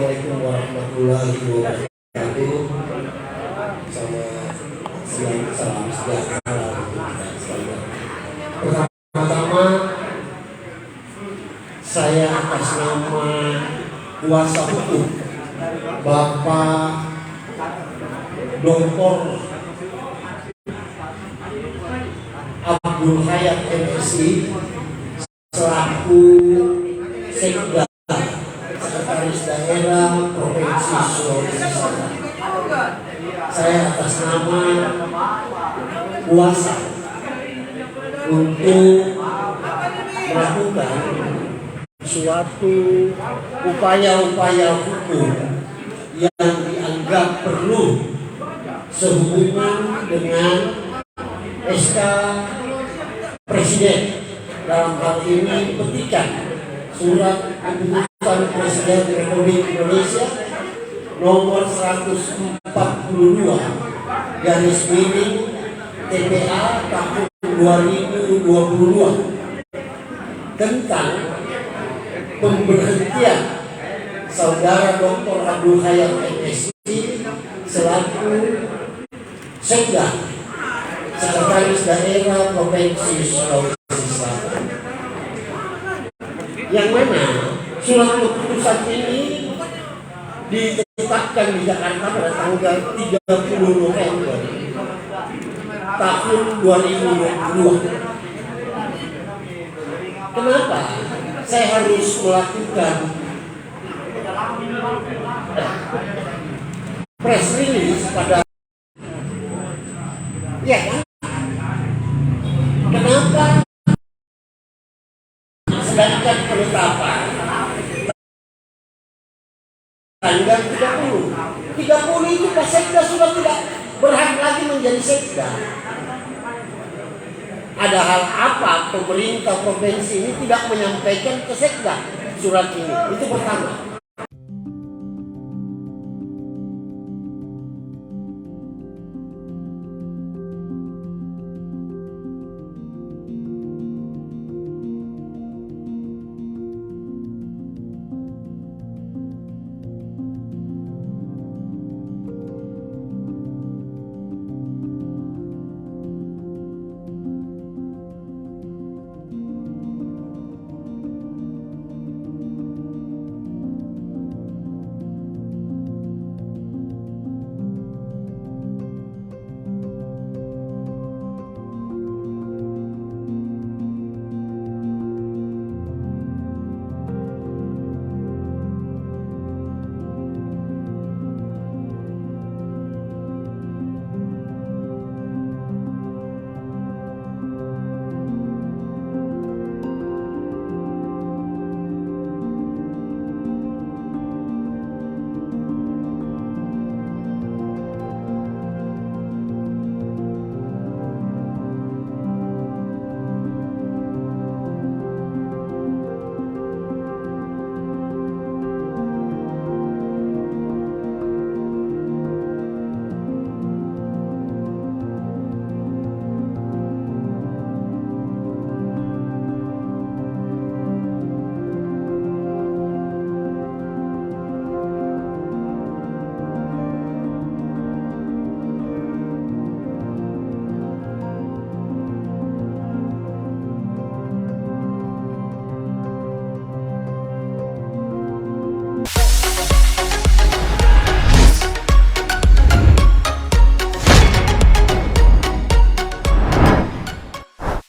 Assalamualaikum warahmatullahi wabarakatuh. Sama siang, salam sejahtera untuk kita sekalian. Pertama-tama saya atas nama kuasa hukum Bapak Dr. Abdul Hayat MSI selaku Sekda Sekretaris Daerah Provinsi Sulawesi Selatan. Saya atas nama kuasa untuk melakukan suatu upaya-upaya hukum yang dianggap perlu sehubungan dengan SK Presiden, dalam hal ini petikan surat keputusan Presiden Republik Indonesia nomor 142 garis miring TPA tahun 2022 tentang pemberhentian Saudara Dr. Abdul Hayat MSI selaku Sekda Sekretaris Daerah Provinsi Sulawesi Selatan, yang mana surat keputusan ini ditetapkan di Jakarta pada tanggal 30 November tahun 2022. Kenapa saya harus melakukan press release pada kan? Kenapa sedangkan penetapan tanggal 30 itu Pak Sekda sudah tidak berhak lagi menjadi Sekda. Ada hal apa pemerintah provinsi ini tidak menyampaikan ke Sekda surat ini? Itu pertama.